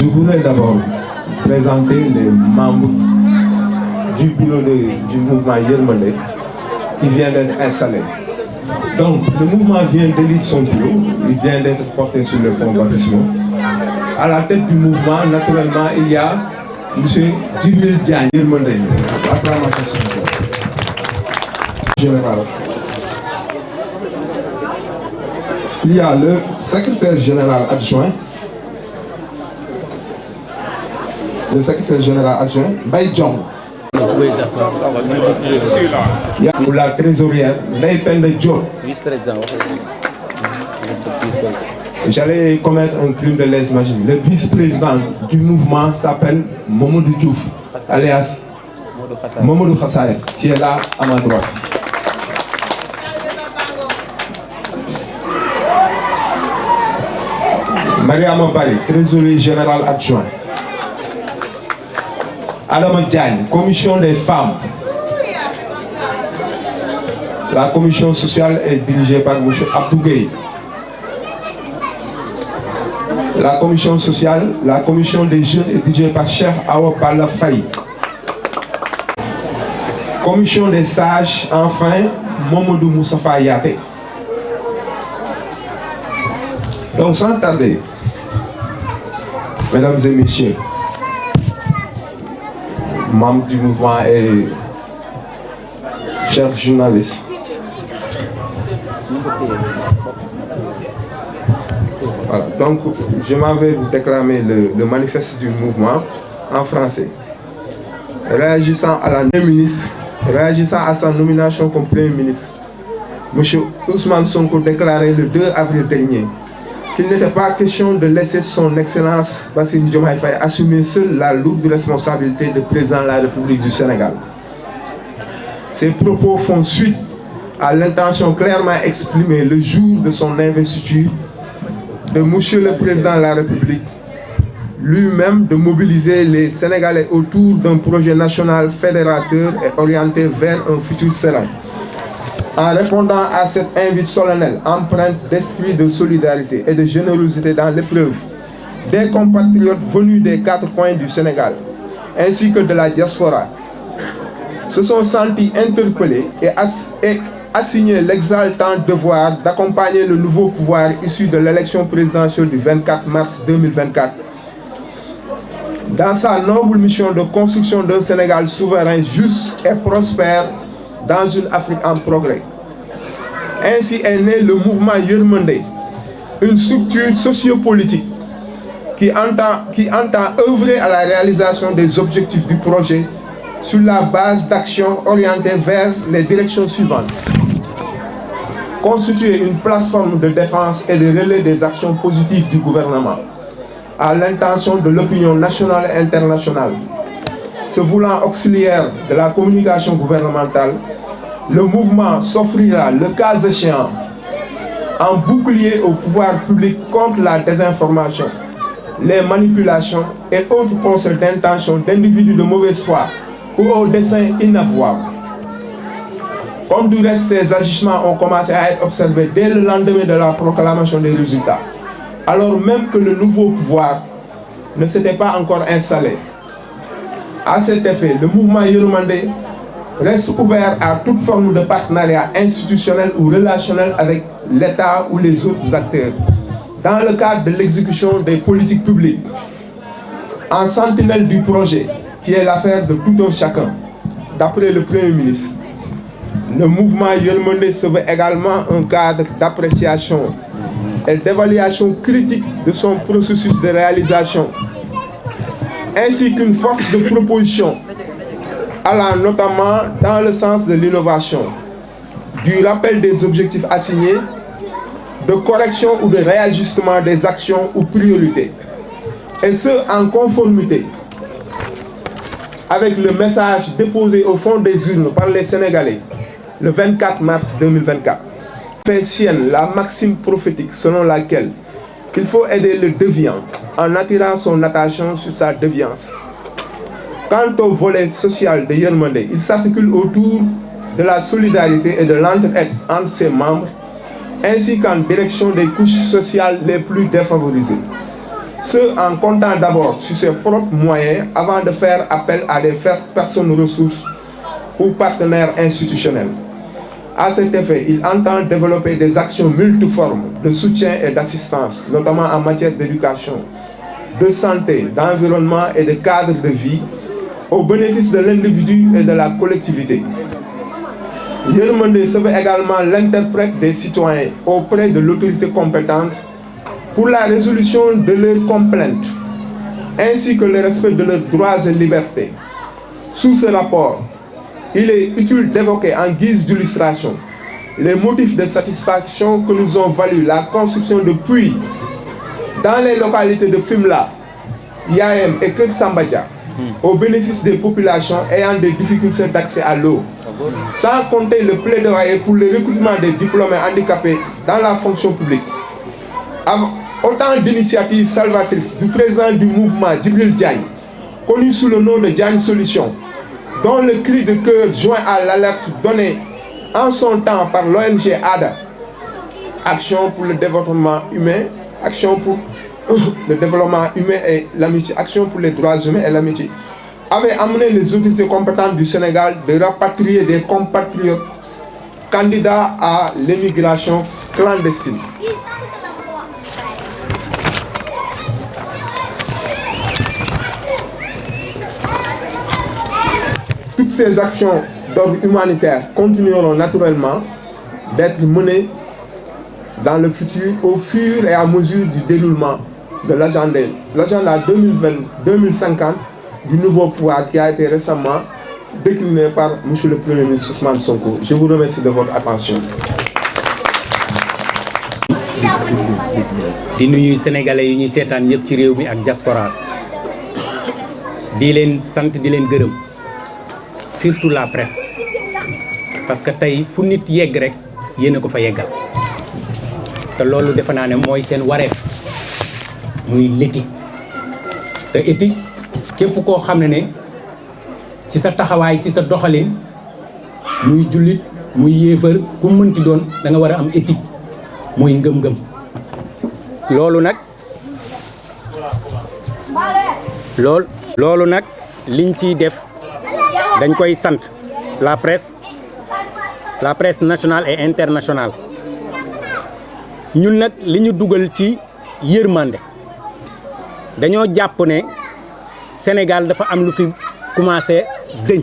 Je voulais d'abord présenter les membres du bureau du mouvement Yermandé qui vient d'être installé. Donc, le mouvement vient d'élire son bureau, il vient d'être porté sur le fonds baptismal. À la tête du mouvement, naturellement, il y a M. Djibril Diagne Yermandé, acclamation générale. Il y a le secrétaire général adjoint, Baye Diong. Il y a pour la trésorière, Ndeye Penda Diop. Vice-président. J'allais commettre un crime de lèse-majesté. Le vice-président du mouvement s'appelle Mamadou Diouf, alias Mamadou Khassaï, qui est là à ma droite. Mariama Bari, trésorier général adjoint. Adama Diagne, commission des femmes. La commission sociale est dirigée par M. Abdou Gueye. La commission sociale, la commission des jeunes est dirigée par Cheikh Awa Balla Faye. Commission des sages, enfin, Mamadou Moustapha Yaté. Donc sans tarder, mesdames et messieurs, membres du mouvement et chers journalistes, voilà, donc je m'en vais vous déclamer le manifeste du mouvement en français. Réagissant à sa nomination comme Premier ministre, M. Ousmane Sonko déclarait le 2 avril dernier qu'il n'était pas question de laisser son Excellence Bassirou Diomaye Faye assumer seul la lourde responsabilité de président de la République du Sénégal. Ces propos font suite à l'intention clairement exprimée le jour de son investiture de Monsieur le Président de la République lui-même de mobiliser les Sénégalais autour d'un projet national fédérateur et orienté vers un futur serein. En répondant à cette invite solennelle, empreinte d'esprit de solidarité et de générosité dans l'épreuve, des compatriotes venus des 4 coins du Sénégal, ainsi que de la diaspora, se sont sentis interpellés et assigné l'exaltant devoir d'accompagner le nouveau pouvoir issu de l'élection présidentielle du 24 mars 2024 dans sa noble mission de construction d'un Sénégal souverain, juste et prospère dans une Afrique en progrès. Ainsi est né le mouvement Yermandé, une structure sociopolitique qui entend œuvrer à la réalisation des objectifs du projet sur la base d'actions orientées vers les directions suivantes. Constituer une plateforme de défense et de relais des actions positives du gouvernement à l'intention de l'opinion nationale et internationale. Se voulant auxiliaire de la communication gouvernementale, le mouvement s'offrira, le cas échéant, en bouclier au pouvoir public contre la désinformation, les manipulations et autres procès d'intention d'individus de mauvaise foi ou au dessein inavouable. Comme du reste, ces agissements ont commencé à être observés dès le lendemain de la proclamation des résultats, alors même que le nouveau pouvoir ne s'était pas encore installé. À cet effet, le mouvement Yermandé reste ouvert à toute forme de partenariat institutionnel ou relationnel avec l'État ou les autres acteurs, dans le cadre de l'exécution des politiques publiques, en sentinelle du projet, qui est l'affaire de tout un chacun, d'après le Premier ministre. Le mouvement Yermandé se veut également un cadre d'appréciation et d'évaluation critique de son processus de réalisation, ainsi qu'une force de proposition, allant notamment dans le sens de l'innovation, du rappel des objectifs assignés, de correction ou de réajustement des actions ou priorités, et ce en conformité avec le message déposé au fond des urnes par les Sénégalais le 24 mars 2024. Fait sienne la maxime prophétique selon laquelle il faut aider le déviant en attirant son attention sur sa déviance. Quant au volet social de Yermandé, il s'articule autour de la solidarité et de l'entraide entre ses membres, ainsi qu'en direction des couches sociales les plus défavorisées. Ce en comptant d'abord sur ses propres moyens avant de faire appel à des personnes ressources ou partenaires institutionnels. À cet effet, il entend développer des actions multiformes de soutien et d'assistance, notamment en matière d'éducation, de santé, d'environnement et de cadre de vie, au bénéfice de l'individu et de la collectivité. Yermandé se veut également l'interprète des citoyens auprès de l'autorité compétente pour la résolution de leurs complaintes, ainsi que le respect de leurs droits et libertés. Sous ce rapport, il est utile d'évoquer en guise d'illustration les motifs de satisfaction que nous ont valu la construction de puits dans les localités de Fimela, Yaem et Kër Samba, au bénéfice des populations ayant des difficultés d'accès à l'eau, sans compter le plaidoyer pour le recrutement des diplômés handicapés dans la fonction publique. Autant d'initiatives salvatrices du président du mouvement Djibril Diagne, connu sous le nom de Diagne Solutions, dont le cri de cœur joint à l'alerte donnée en son temps par l'ONG ADA, Action pour le développement humain, Action pour le développement humain et l'amitié, Action pour les droits humains et l'amitié, avait amené les autorités compétentes du Sénégal de rapatrier des compatriotes candidat à l'émigration clandestine. Toutes ces actions d'ordre humanitaire continueront naturellement d'être menées dans le futur au fur et à mesure du déroulement de l'agenda 2050 du nouveau pouvoir qui a été récemment décliné par M. le Premier ministre Ousmane Sonko. Je vous remercie de votre attention. di nuyu sénégalais yi ñuy seetaan yëpp ci réew mi ak diaspora di leen sant di leen gërëm surtout la presse parce que tey fu nit yegg rek yéen a ko fa yeggal te loolu defe naa ne mooy seen wareef muy l'éthique te éthique képp koo xam ne ci sa taxawaay ci sa doxalin muy jullit muy yéefar ku mënti doon da nga war a am éthique mooy ngëm-ngëm loolu nag liñ ciy def dañ koy sant la presse nationale et internationale ñun nag li ñu dugal ci yërmande dañoo jàpp ne Sénégal dafa am lu fi commencé dëñ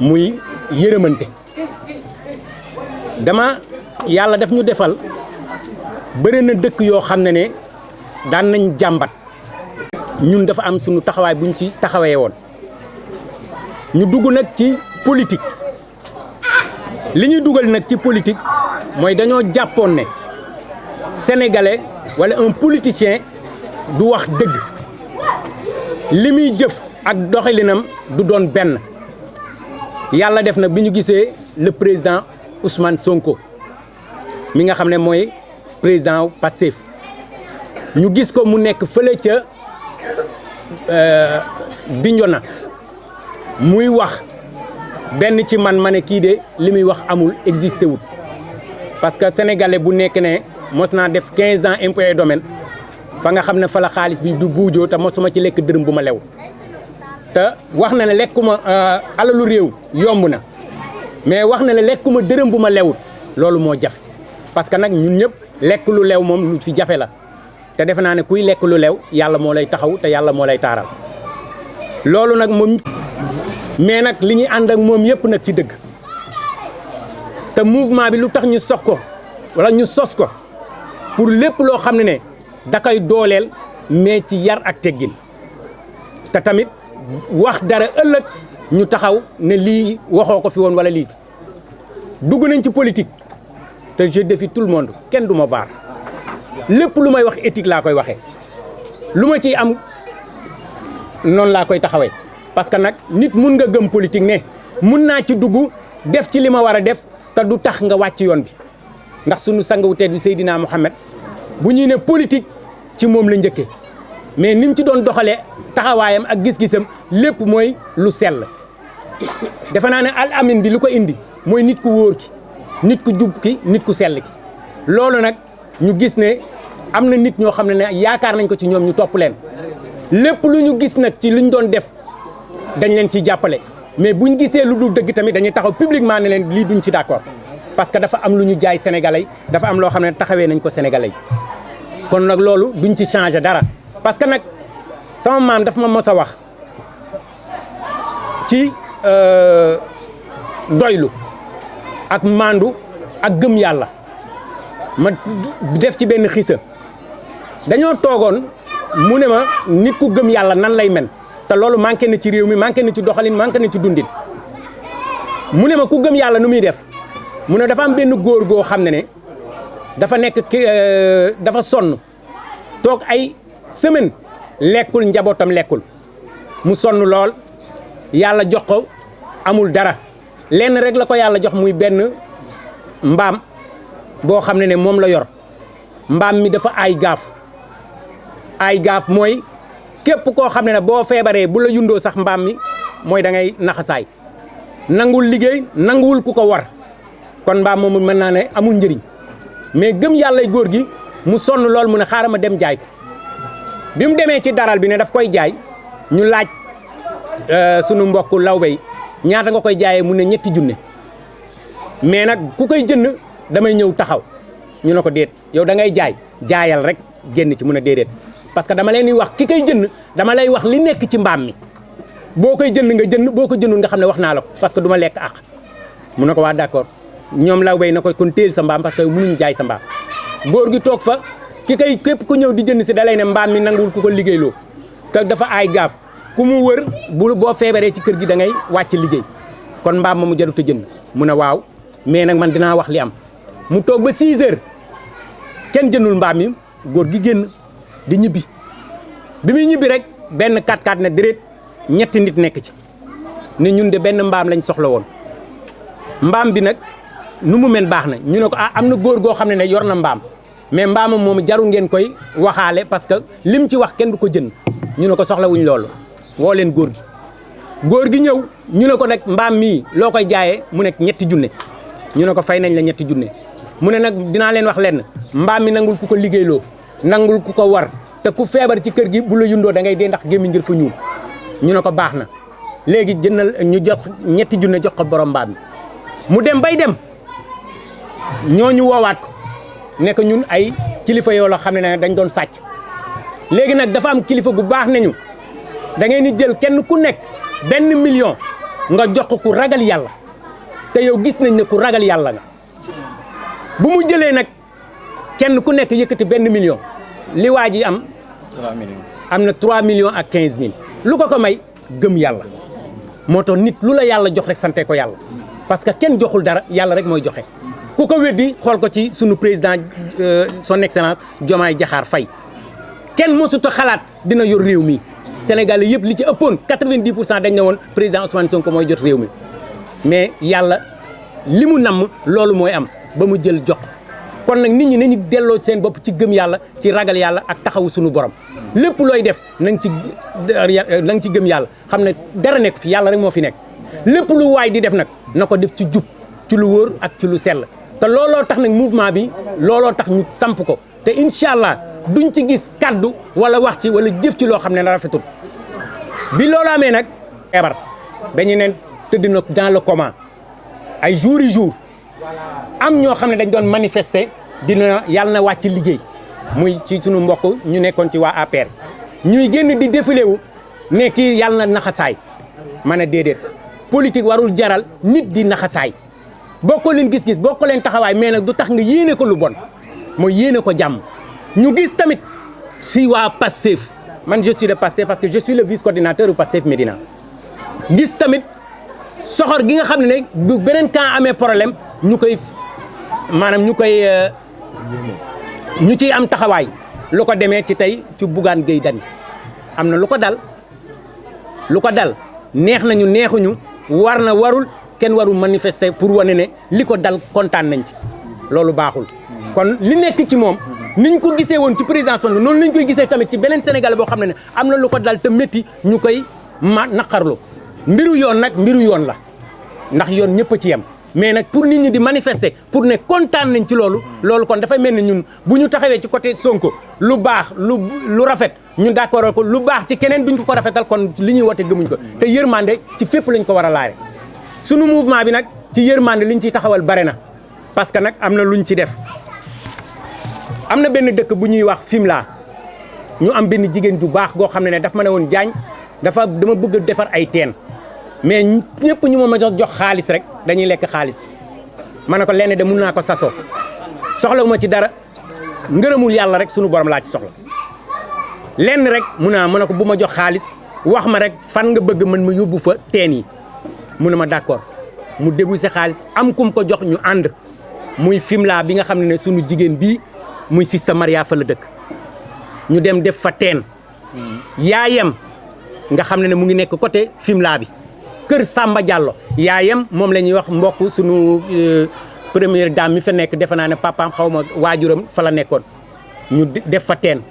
muy yërëmante yàlla daf ñu defal bëri na dëkk yoo xam ne daan nañ jàmbat ñun dafa am suñu taxawaay buñ ci taxawee woon ñu dugg nag ci politique li ñuy dugal nag ci politique mooy dañoo jàppoon ne sénégalais wala un politicien du wax dëgg li muy jëf ak doxalinam du doon benn yàlla def na bi ñu gisee le président Ousmane Sonko mi nga xam ne mooy président Pastef ñu gis ko mu nekk fële ca Bignona muy wax benn ci man ma ne kii de li muy wax amul existé wut parce que sénégalais bu nekk ne mos naa def 15 ans impôts et domaines fa nga xam ne fa la xaalis bi du buujoo te mosuma ci lekk dërëm bu ma lew te wax na ne lekkuma alalu réew yomb na mais wax na ne lekkuma dërëm bu ma lewut loolu moo jafe parce que nag ñun ñëpp lekk lu lew moom lu fi jafe la te defe naa ne kuy lekk lu lew yàlla moo lay taxaw te yàlla moo lay taaral loolu nag moom mais nag li ñuy ànd ak moom yëpp nag ci dëgg te mouvement bi lu tax ñu sox ko wala ñu sos ko pour lépp loo xam ne da koy dooleel mais ci yar ak teggin te tamit wax dara ëllëg ñu taxaw ne lii waxoo ko fi woon wala lii dugg nañ ci politique te je défie tout le monde kenn du ma vaar lépp lu may wax éthique laa koy waxee lu ma ciy am noonu laa koy taxawee parce que nag nit mun nga gëm politique ne mun naa ci dugg def ci li ma war a def te du tax nga wàcc yoon bi ndax sunu sang wu tedd bi Seydina Mohamed bu ñuy ne politique ci moom la njëkkee mais ni mu ci doon doxalee taxawaayam ak gis-gisam lépp mooy lu sell defe naa ne al amin bi lu ko indi mooy nit ku wóor ki nit ku jub ki nit ku sell ki loolu nag ñu gis ne am na nit ñoo xam ne yaakaar nañ ko ci ñoom ñu topp leen lépp lu ñu gis nag ci luñ doon def dañ leen ciy jàppale mais buñ gisee lu dul dëgg tamit dañuy taxaw publiquement ne leen lii duñ ci d'accord parce que dafa am lu ñu jaay sénégalais dafa am loo xam ne taxawee nañ ko sénégalais kon nag loolu duñ ci changer dara parce que nag sama maam dafa ma mos a wax ci doylu ak maandu ak gëm yàlla ma def ci benn xisa dañoo toogoon mu ne ma nit ku gëm yàlla nan lay mel te loolu manqué na ci réew mi manqué na ci doxalin manqué na ci dundin mu ne ma ku gëm yàlla nu muy def mu ne dafa am benn góor goo xam ne dafa nekk dafa sonn toog ay semaine lekkul njabootam lekkul mu sonn lool yàlla jox ko amul dara lenn rek la ko yàlla jox muy benn mbaam boo xam ne moom la yor mbaam mi dafa ay gaaf mooy képp koo xam ne boo feebaree bu la yundoo sax mbaam mi mooy da ngay naxasaay nangul liggéey nanguwul ku ko war kon mbaam moomu mën naa ne amul njëriñ mais gëm yàlla góor gi mu sonn lool mu ne xaaral ma dem jaay ko bi mu demee ci daral bi ne daf koy jaay ñu laaj sunu mbokk lawbe yi ñaata nga koy jaayee mu ne 3 junne mais nag ku koy jënd damay ñëw taxaw ñu ne ko déet yow da ngay jaayal rek génn ci mun a déedéet parce que dama leen di wax ki koy jënd dama lay wax li nekk ci mbaam mi boo koy jënd nga jënd boo ko jëndul nga xam ne wax naa la ko parce que du ma lekk ak mu ne ko waa d'accord ñoom law bay na ko kon téel sa mbaam parce que mënuñ jaay sa mbaam góor gi toog fa ki koy képp ku ñëw di jënd si da lay ne mbaam mi nanguwul ku ko liggéeyloo te dafa aay gaaf ku mu wër boo feebaree ci kër gi da ngay wàcc liggéey kon mbaam ma mu jarut a jënd mu ne waaw mais nag man dinaa wax li am mu toog ba 6 heures kenn jëndul mbaam mi góor gi génn di ñibbi bi muy ñibbi rek benn 4x4 ne déret ñetti nit nekk ci ni ñun de benn mbaam lañ soxla woon mbaam bi nag nu mu mel baax na ñu ne ko ah am na góor goo xam ne yor na mbaam mais mbaamam moom jaru ngeen koy waxaale parce que lim ci wax kenn du ko jënd ñu ne ko soxlawuñ loolu woo leen góor gi ñëw ñu ne ko nag mbaam mii loo koy jaayee mu nekk ñetti junne ñu ne ko fay nañ la ñetti junne mu ne nag dinaa leen wax lenn mbaam mi nangul ku ko liggéeyloo nangul ku ko war te ku feebar ci kër gi bu la yundoo da ngay dee ndax gémmiñ ngir fa ñuul ñu ne ko baax na léegi jëndal ñu jox ñetti junne jox ko borom mbaam mi mu dem bay dem ñooñu woowaat ko nekk ñun ay kilifa yoo la xam ne dañ doon sàcc léegi nag dafa am kilifa bu baax nañu da ngeen di jël kenn ku nekk benn million nga jox ko ku ragal yàlla te yow gis nañ ne ku ragal yàlla nga bu mu jëlee nag kenn ku nekk yëkkati benn million li waa ji am 3 millions am na 3 millions ak 15 mille lu ko may gëm yàlla moo tax nit lu la yàlla jox rek sante ko yàlla parce que kenn joxul dara yàlla rek mooy joxe ku ko weddi xool ko ci sunu président son excellence Diomaye Diakhar Faye kenn mosut a xalaat dina yor réew mi Sénégal yëpp li ci ëppoon 90% dañ ne woon président Ousmane Sonko mooy jot réew mi mais yàlla li mu namm loolu mooy am ba mu jël jox kon nag nit ñi nañu delloo seen bopp ci gëm yàlla ci ragal yàlla ak taxawu sunu borom lépp looy def na nga ci gëm yàlla xam ne dara nekk fi yàlla rek moo fi nekk lépp lu waay di def nag na ko def ci jub ci lu wóor ak ci lu sell te looloo tax nag mouvement bi looloo tax ñu samp ko te incha allah duñ ci gis kaddu wala wax ci wala jëf ci loo xam ne na rafetul bi loolu amee nag feebar dañu ne tëdd na dans le coma ay jours yi jours am ñoo xam ne dañ doon manifester dina yàlla na wàcc liggéey muy ci sunu mbokk ñu nekkoon ci waa APR ñuy génn di défilé wu ne kii yàlla na naxasaay ma ne déedéet politique warul jaral nit di naxasaay bokkoo leen gis-gis bokkoo leen taxawaay mais nag du tax nga yéene ko lu bon mooy yéene ko jàmm ñu gis tamit si waa Pastef man je suis de Pastef parce que je suis le vice-coordinateur du Pastef Médina gis tamit soxor gi nga xam ne bu beneen camp amee problème ñu koy maanaam ñu ciy am taxawaay lu ko demee ci tey ci Bougane Gueye Dany am na lu ko dal neex nañu neexuñu war na warul kenn warul manifester pour wane ne li ko dal kontaan nañ ci loolu baaxul kon li nekk ci moom niñ ko gisee woon ci président Sonko noonu lañ koy gisee tamit ci beneen Sénégalais boo xam ne am na lu ko dal te métti ñu koy naqarlu mbiru yoon nag mbiru yoon la ndax yoon ñëpp a ci yem mais nag pour nit ñi di manifester pour ne kontaan nañ ci loolu kon dafay mel ni ñun bu ñu taxawee ci côté Sonko lu baax lu rafet ñu d'accord ko lu baax ci keneen duñ ko rafetal kon li ñuy woote gëmuñ ko te yërmande ci fépp lañ ko war a laare sunu mouvement bi nag ci yërmande liñ ciy taxawal bare na parce que nag am na luñ ci def am na benn dëkk bu ñuy wax Fimela ñu am benn jigéen ju baax goo xam ne daf ma ne woon Diagne dama bëgg a defar ay teen mais ñëpp ñu ma jox xaalis rek dañuy lekk xaalis ma ne ko lenn de mun naa ko sasoo soxlawuma ci dara ngërëmul yàlla rek sunu borom laa ci soxla lenn rek ma ne ko bu ma jox xaalis wax ma rek fan nga bëgg mën ma yóbbu fa teen yi mu ne ma d'accord mu déboursé xaalis am kum ko jox ñu ànd muy Fimela bi nga xam ne sunu jigéen bii muy Sista Maria fa la dëkk ñu dem def fa teen yaayam nga xam ne mu ngi nekk côté Fimela bi kër Samba Diallo yaayam moom la ñuy wax mbokk sunu première dame mi fa nekk defe naa ne papaam xaw ma waajuram fa la nekkoon ñu def fa teen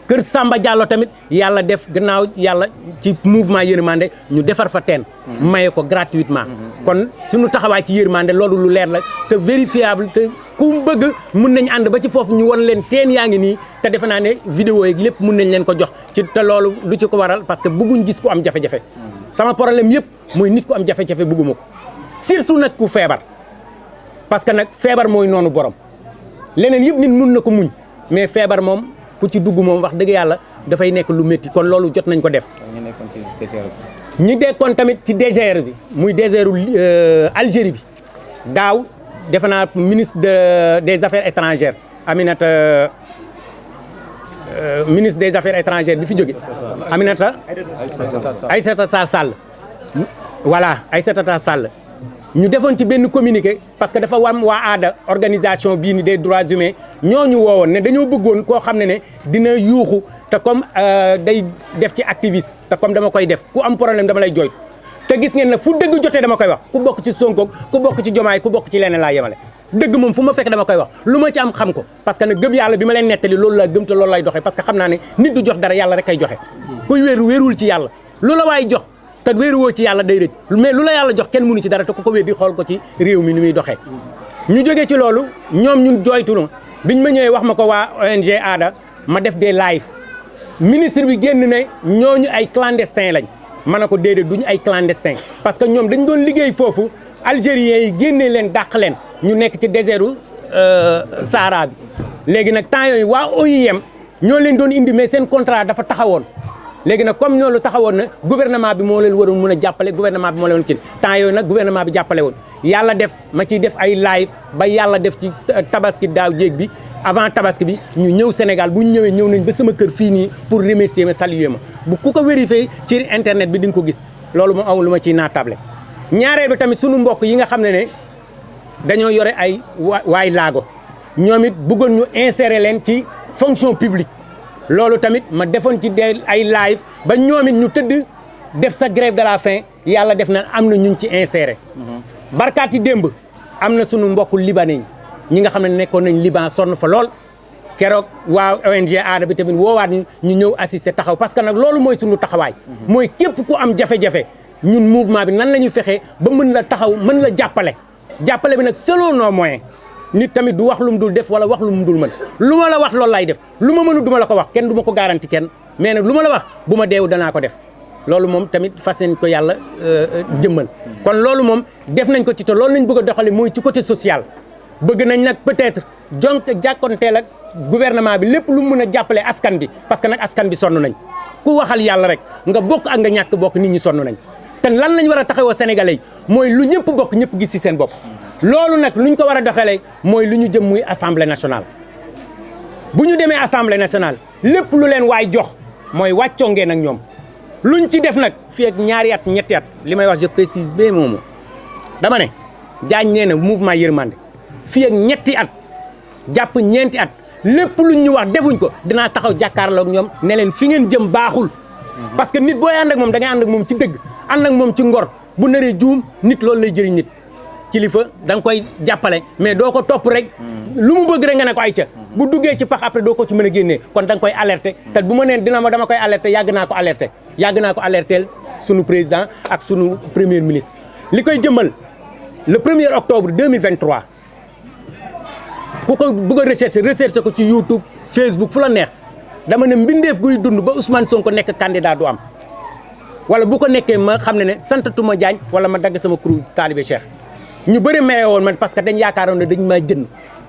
kër Samba Diallo tamit yàlla def gannaaw yàlla ci mouvement yërmande ñu defar fa teen maye ko gratuitement kon suñu taxawaay ci yërmande loolu lu leer la te vérifiable te ku bëgg mun nañ ànd ba ci foofu ñu won leen teen yaa ngi nii te defe naa ne vidéo yi lépp mun nañ leen ko jox ci te loolu lu ci ko waral parce que bëgguñ gis ku am jafe-jafe sama problème yëpp mooy nit ku am jafe-jafe bëgguma ko surtout nag ku feebar parce que nag feebar mooy noonu borom leneen yëpp nit mun na ko muñ mais feebar moom ku ci dugg moom wax dëgg yàlla dafay nekk lu métti kon loolu jot nañ ko def. ñi dekkoon tamit ci désert bi muy désertu Algérie bi daaw defe naa ministre des affaires étrangères Aminata ministre des affaires étrangères bi fi jóge Aminata Aïssata Tall Sall voilà Aïssata Tall Sall ñu defoon ci benn communiqué parce que dafa wam waa aada organisation bii ni des droits humains ñooñu woowoon ne dañoo bëggoon koo xam ne dina yuuxu te comme day def ci activiste te comme dama koy def ku am problème dama lay jooytu te gis ngeen ne fu dëgg jotee dama koy wax ku bokk ci Sonko ku bokk ci Jomaay ku bokk ci leneen laa yemale dëgg moom fu ma fekk dama koy wax lu ma ci am xam ko parce que nag gëm yàlla bi ma leen nettali loolu laa gëm te loolu lay doxee parce que xam naa ne nit du jox dara yàlla rek kay joxe kuy wéeruwul ci yàlla lu la waay jox te wéeruwoo ci yàlla day rëcc mais lu la yàlla jox kenn mënu ci dara te ku ko wéet di xool ko ci réew mi ni muy doxee ñu jógee ci loolu ñoom ñun jooytunu biñ ma ñëwee wax ma ko waa ONG aada ma def des live ministre bi génn ne ñooñu ay clandestin lañ ma ne ko déedéet duñu ay clandestin parce que ñoom dañ doon liggéey foofu algériens yi génnee leen dàq leen ñu nekk ci désertu Sahara bi léegi nag temps yooyu waa OIM ñoo leen doon indi mais seen contrat dafa taxawoon léegi nag comme ñoo lu taxawoon na gouvernement bi moo leen waroon mën a jàppale gouvernement bi moo leen kii temps yooyu nag gouvernement bi jàppale woon yàlla def ma ciy def ay live ba yàlla def ci tabaski daaw jéeg bi avant tabaski bi ñu ñëw Sénégal bu ñu ñëwee ñëw nañ ba sama kër fii nii pour remercier ma saluer ma bu ku ko vérifier ci internet bi di nga ko gis loolu moom amul lu ma ciy naatable ñaareel bi tamit sunu mbokk yi nga xam ne dañoo yore ay waay laago ñoom it bëggoon ñu insérer leen ci fonction publique loolu tamit ma defoon ci ay live ba ñoom it ñu tëdd def sa grève de la faim yàlla def na am na ñu ci insérer barkaati démb am na sunu mbokku libanais ñi nga xam ne nekkoon nañ Liban sonn fa lool keroog waa ONG aada bi tamit woowaat ñu ñëw assister taxaw parce que nag loolu mooy sunu taxawaay mooy képp ku am jafe-jafe ñun mouvement bi nan la ñuy fexee ba mën la taxaw mën la jàppale bi nag selon nos moyens nit tamit du wax lu mu dul def wala wax lu mu dul mën lu ma la wax loolu lay def lu ma mënu du ma la ko wax kenn du ma ko garanti kenn mais nag lu ma la wax bu ma deewu danaa ko def loolu moom tamit fas nañ ko yàlla jëmmal kon loolu moom def nañ ko ci te loolu lañ bëgg a doxale mooy ci côté social bëgg nañ nag peut-être jonk jàkkonteel ak gouvernement bi lépp lu mu mën a jàppale askan bi parce que nag askan bi sonn nañ ku waxal yàlla rek nga bokk ak nga ñàkk bokk nit ñi sonn nañ te lan lañ war a taxawoo sénégalais yi mooy lu ñëpp bokk ñëpp gis ci seen bopp loolu nag luñ ko war a doxalee mooy lu ñu jëm muy assemblée nationale bu ñu demee assemblée nationale lépp lu leen waay jox mooy wàccoo ngeen ak ñoom luñ ci def nag fii ak ñaari at ñetti at li may wax je précise ba moomu dama ne Diagne nee na mouvement yërmande fii ak ñetti at jàpp ñeenti at lépp luñ ñu wax defuñ ko dinaa taxaw jàkkaarloo ak ñoom ne leen fi ngeen jëm baaxul parce que nit booy ànd ak moom da ngay ànd ak moom ci dëgg ànd ak moom ci ngor bu naree juum nit loolu lay jëriñ nit kilifa da nga koy jàppale mais doo ko topp rek lu mu bëgg rek nga ne ko ay ca bu duggee ci pax après doo ko ci mën a génnee kon da nga koy alerter te bu ma neen dama koy alerter yàgg naa ko alerter sunu président ak sunu premier ministre li koy jëmmal le 1er octobre 2023 ku ko bëgg a recherche ko ci YouTube Facebook fu la neex dama ne mbindeef guy dund ba Ousmane Sonko nekk candidat du am wala bu ko nekkee ma xam ne santatuma Diagne wala ma dagg sama kuréel taalibe Cheikh ñu bëri mere woon man parce que dañ yaakaaroon ne dañ maa jënd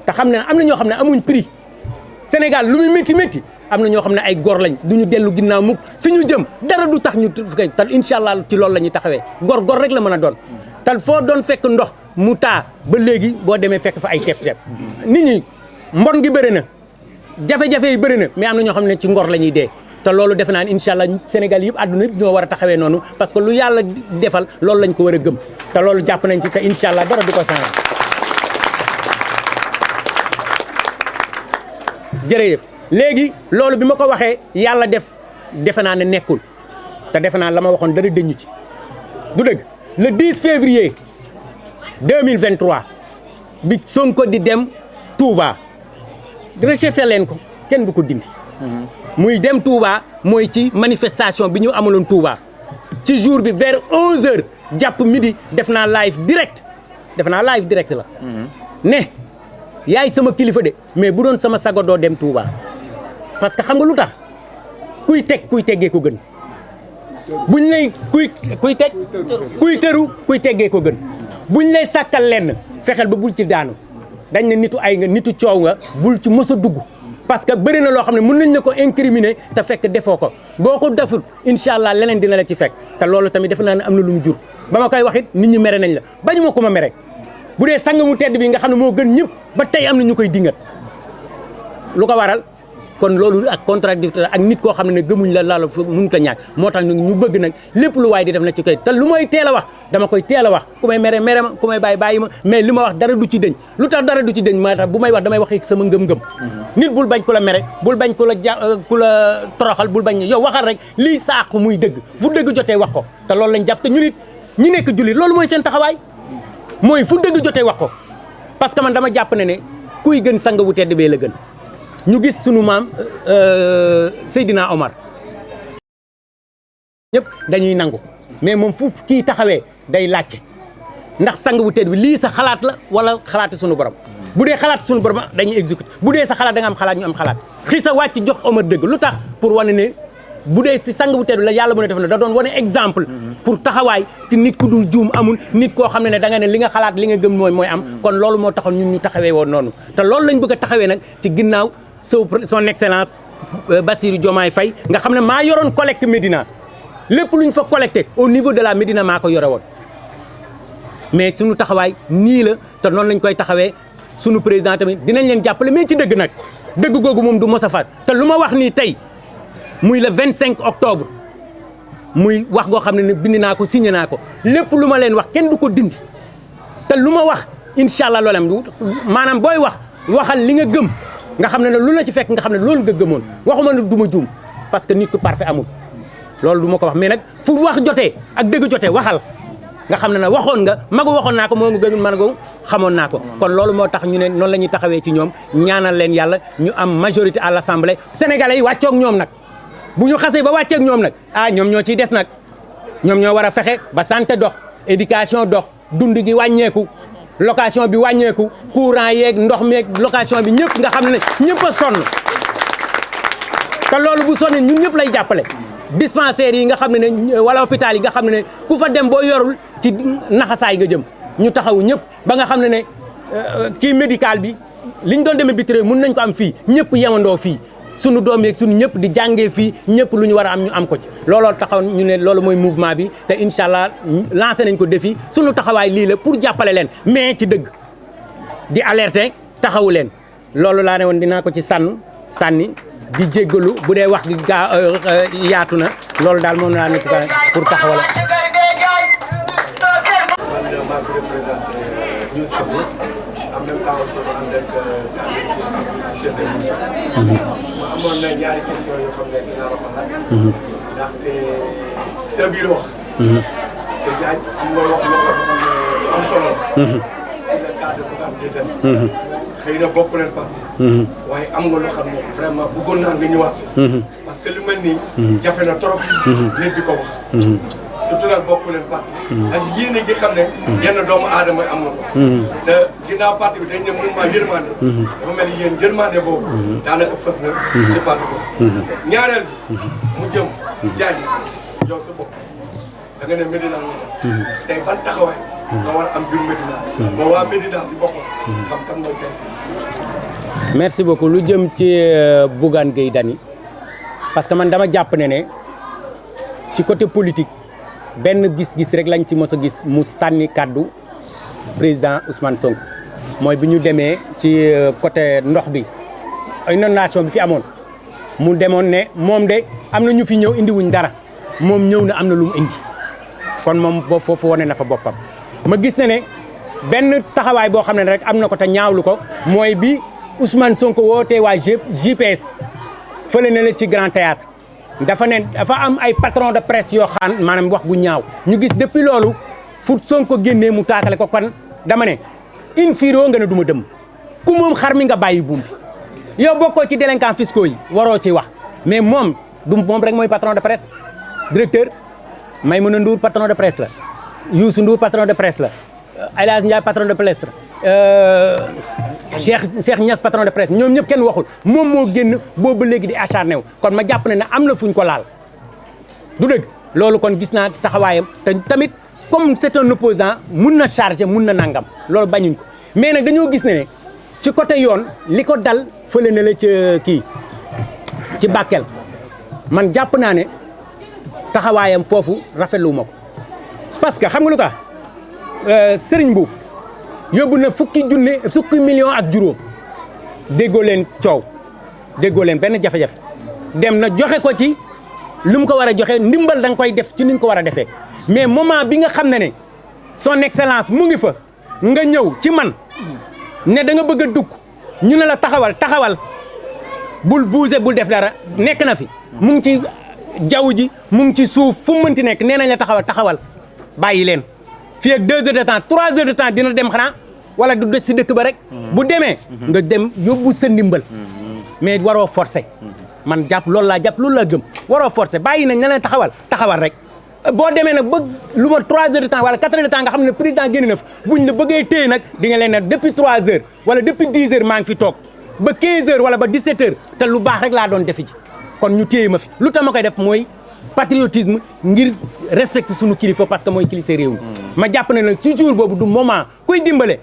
te xam ne am na ñoo xam ne amuñ prix Sénégal lu muy métti métti am na ñoo xam ne ay gor lañ du ñu dellu ginnaaw mukk fi ñu jëm dara du tax ñu tal incha allah ci loolu la ñuy taxawee gor rek la mën a doon tal foo doon fekk ndox mu taa ba léegi boo demee fekk fa ay tepp-tepp nit ñi mbon gi bëri na jafe-jafe yi bëri na mais am na ñoo xam ne ci ngor la ñuy dee te loolu defe naa ne incha allah Sénégal yëpp àdduna yëpp ñoo war a taxawee noonu parce que lu yàlla defal loolu lañ ko war a gëm te loolu jàpp nañ ci te incha allah dara du ko changé jërëjëf léegi loolu bi ma ko waxee yàlla defe naa ne nekkul te defe naa la ma waxoon dara dëñu ci du dëgg le 10 février 2023 bi Sonko di dem Touba recherché leen ko kenn du ko dindi muy dem Touba mooy ci manifestation bi ñu amaloon Touba ci jour bi vers 11h jàpp midi def naa live direct la ne yaay sama kilifa de mais bu doon sama sago doo dem Touba parce que xam nga lu tax kuy teggee ko gën buñ lay kuy tëru kuy teggee ko gën buñ lay sàkkal lenn fexeel ba bul ci daanu dañ ne nitu ay nga nitu coow nga bul ci mës a dugg parce que bëri na loo xam ne mën nañ la ko incriminer te fekk defoo ko boo ko deful incha allah leneen dina la ci fekk te loolu tamit defe naa ne am na lu mu jur ba ma koy wax it nit ñi mere nañ la bañu ma ko ma mere bu dee sang mu tedd bi nga xam ne moo gën ñëpp ba tey am na ñu koy dingat lu ko waral kon loolu ak contradictoire ak nit koo xam ne gëmuñ la laala fa mënut a ñàkk moo tax ñu bëgg nag lépp lu waay di def na ci koy te lu may teel a wax dama koy teel a wax ku may mere ma ku may bàyyi ma mais li ma wax dara du ci dëñ lu tax dara du ci dëñ maa tax bu may wax damay wax sama ngëm-ngëm nit bul bañ ku la mere bul bañ ku la toroxal bul bañ yow waxal rek lii saaq muy dëgg fu dëgg jotee wax ko te loolu lañ jàpp te ñu nit ñi nekk jullit loolu mooy seen taxawaay mooy fu dëgg jotee wax ko parce que man dama jàpp ne kuy gën sang bu tedd bee la gën ñu gis sunu maam Seydina Omar ñëpp dañuy nangu mais moom fu kii taxawee day laajte ndax sang bu tedd bi lii sa xalaat la wala xalaati sunu borom bu dee xalaat sunu borom dañuy exécuter bu dee sa xalaat da nga am xalaat ñu am xalaat xii sa wàcc jox Omar dëgg lu tax pour wane ne bu dee si sang bu tedd bi la yàlla mën a def ne da doon wane exemple pour taxawaay ci nit ku dul juum amul nit koo xam ne da nga ne li nga xalaat li nga gëm mooy am kon loolu moo taxoon ñun ñu taxawee woon noonu te loolu lañ bëgg a taxawee nag ci ginnaaw son excellence Bassirou Diomaye Faye nga xam ne maa yoroon collecte Médina lépp lu ñu fa collecté au niveau de la Médina maa ko yore woon mais suñu taxawaay nii la te noonu lañ koy taxawee sunu président tamit dinañ leen jàppale mais ci dëgg nag dëgg googu moom du mos a faat te lu ma wax nii tey muy le 25 octobre muy wax goo xam ne bind naa ko signé naa ko lépp lu ma leen wax kenn du ko dindi te lu ma wax incha allah loolam maanaam booy wax waxal li nga gëm nga xam ne lu la ci fekk nga xam ne loolu nga gëmoon waxuma ne du ma juum parce que nit ku parfait amul loolu du ma ko wax mais nag fu wax jotee ak dëgg jotee waxal nga xam ne nag waxoon nga magu waxoon naa ko moo nga gën man ko xamoon naa ko kon loolu moo tax ñu ne noonu la ñuy taxawee ci ñoom ñaanal leen yàlla ñu am majorité à l'Assemblée sénégalais yi wàccoog ñoom nag bu ñu xasee ba wàcceeg ñoom nag ñoom ñoo ciy des nag ñoom ñoo war a fexe ba santé dox éducation dox dund gi wàññeeku location bi wàññeeku courant yeeg ndox meeg location bi ñëpp nga xam ne ñëpp a sonn te loolu bu sonnee ñun ñëpp lay jàppale dispensaires yi nga xam ne wala hôpital yi nga xam ne ku fa dem boo yorul ci naxasaay nga jëm ñu taxawu ñëpp ba nga xam ne kii médical bi liñ doon demee biti réew mën nañ ko am fii ñëpp yemandoo fii sunu doom yeeg sunu ñëpp di jàngee fii ñëpp lu ñu war a am ñu am ko ci looloo taxaw ñu ne loolu mooy mouvement bi te incha allah lancé nañ ko défi sunu taxawaay lii la pour jàppale leen mais ci dëgg di alerter taxawu leen loolu laa ne woon dinaa ko ci sànni di jéggalu bu dee wax gi yaatu na loolu daal moom laa ne ci pour taxawal. en même temps aussi mu ànd ak chef de mission. ma amoon na ñaari question yoo xam ne dinaa la ko laaj. ndaxte sa biir wax. sa jaaj am nga wax loo xam ne am solo la. si le cadre Bougane Gueye Dany. xëy na bokk leen parti. waaye am nga loo xam ne vraiment bëggoon naa nga ñëwaat si. parce que lu mel nii. jafe na trop. nit di ko wax. surtout nag bokk leen parti ak yéene gi xam ne yenn doomu aadama am na ko te ginnaaw parti bi dañ ne mouvement yërmande dafa mel ni yéen yërmande boobu daanaka fës na si parti boobu ñaareel bi mu jëm jaaj yow sa bopp da nga ne Médina nga tey ban taxawaay nga war am biir Médina ba waa Médina si boppam xam kan mooy kenn si merci beaucoup lu jëm ci Bougane Gueye Dany parce que man dama jàpp ne ci côté politique benn gis-gis rek lañ ci mos a gis mu sànni kàddu président Ousmane Sonko mooy bi ñu demee ci côté ndox bi inondation bi fi amoon mu demoon ne moom de am na ñu fi ñëw indiwuñ dara moom ñëw na am na lu mu indi kon moom boo foofu wane na fa boppam. ma gis ne benn taxawaay boo xam ne rek am na ko te ñaawlu ko mooy bi Ousmane Sonko wootee waa GPS fële ne la ci Grand Théâtre dafa am ay patron de presse yoo xam maanaam wax bu ñaaw ñu gis depuis loolu fu Sonko génnee mu taakale ko kon dama ne in firo nga ne du ma dëm ku moom xar mi nga bàyyi buum bi yow bokkoo ci délinquants fiscaux yi waroo ci wax mais moom du moom rek mooy patron de presse directeur Maïmouna Ndour patron de presse la Youssou Ndour patron de presse la El Hadj Ndiaye patron de presse la Cheikh Niass patron de presse ñoom ñëpp kenn waxul moom moo génn boobu léegi di acharné wu kon ma jàpp ne am na fuñ ko laal du dëgg loolu kon gis naa taxawaayam te tamit comme c'est un opposant mun na chargé mun na nangam loolu bañuñ ko mais nag dañoo gis ne ci côté yoon li ko dal fële na la ca kii ci Bakel man jàpp naa ne taxawaayam foofu rafetlu ma ko parce que xam nga lu tax Serigne Mboup yóbbu na fukki millions ak juróom déggoo leen coow déggoo leen benn jafe-jafe dem na joxe ko ci lu mu ko war a joxe ndimbal da nga koy def ci ni ñu ko war a defee mais moment bi nga xam ne son excellence mu ngi fa nga ñëw ci man ne da nga bëgg a dugg ñu ne la taxawal bul bouger bul def dara nekk na fi mu ngi ci jaww ji mu ngi ci suuf fu mu mënti nekk nee nañ la taxawal bàyyi leen fii ak 2 heures de temps 3 heures de temps dina dem xanaa wala du des si dëkk ba rek bu demee nga dem yóbbu sa ndimbal mais waroo forcer man jàpp loolu laa gëm waroo forcer bàyyi nañ ne leen taxawal rek boo demee nag ba lu ma 3 heures de temps wala 4 heures de temps nga xam ne président génn na fa buñ la bëggee téye nag di nga leen ne depuis 3 heures wala depuis 10 heures maa ngi fi toog ba 15 heures wala ba 17 heures te lu baax rek laa doon defi ji kon ñu téye ma fi lu tax ma koy def mooy patriotisme ngir respecter sunu kilifa parce que mooy kilifa réew mi ma jàpp ne nag ci jour boobu du moment kuy dimbale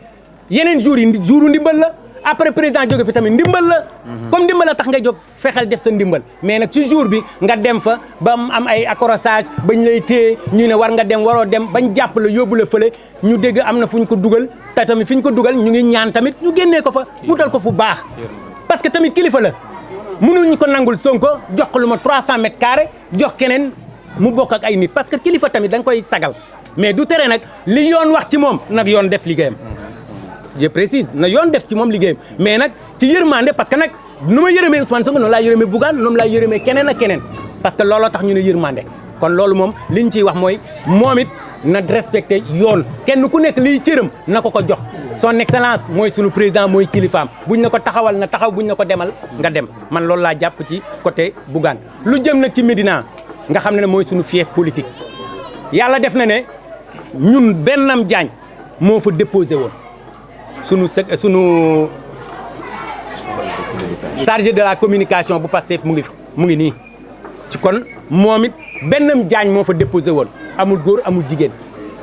yeneen jours yi jouru ndimbal la après président jóge fi tamit ndimbal la comme ndimbal la tax nga jóg fexeel def sa ndimbal mais nag ci jour bi nga dem fa ba am ay accrochage bañ lay téye ñu ne war nga dem waroo dem bañ jàpp la yóbbu la fële ñu dégg am na fu ñu ko dugal te tamit fi ñu ko dugal ñu ngi ñaan tamit ñu génnee ko fa wutal ko fu baax parce que tamit kilifa la mënuñ ko nangul Sonko jox ko lu ma 300 mètres carrés jox keneen mu bokk ak ay nit parce que kilifa tamit da nga koy sagal mais du tere nag li yoon wax ci moom nag yoon def liggéeyam je précise na yoon def ci moom liggéeyam mais nag ci yërmande parce que nag nu ma yërëmee Ousmane Sonko noonu laa yërëmee Bougane noonu laa yërëmee keneen ak keneen parce que looloo tax ñu ne yërmande kon loolu moom liñ ciy wax mooy moom it na respecté yoon kenn ku nekk liy cëram na ko jox son excellence mooy sunu président mooy kilifaam buñ na ko taxawal na taxaw buñ na ko demal nga dem man loolu laa jàpp ci côté Bougane lu jëm nag ci Médina nga xam ne mooy sunu fief politique yàlla def na ne ñun Bennam Diagne moo fa déposé woon sunu chargé de la communication bu Pastef mu ngi nii ci kon moom it Bennam Diagne moo fa déposé woon amul góor amul jigéen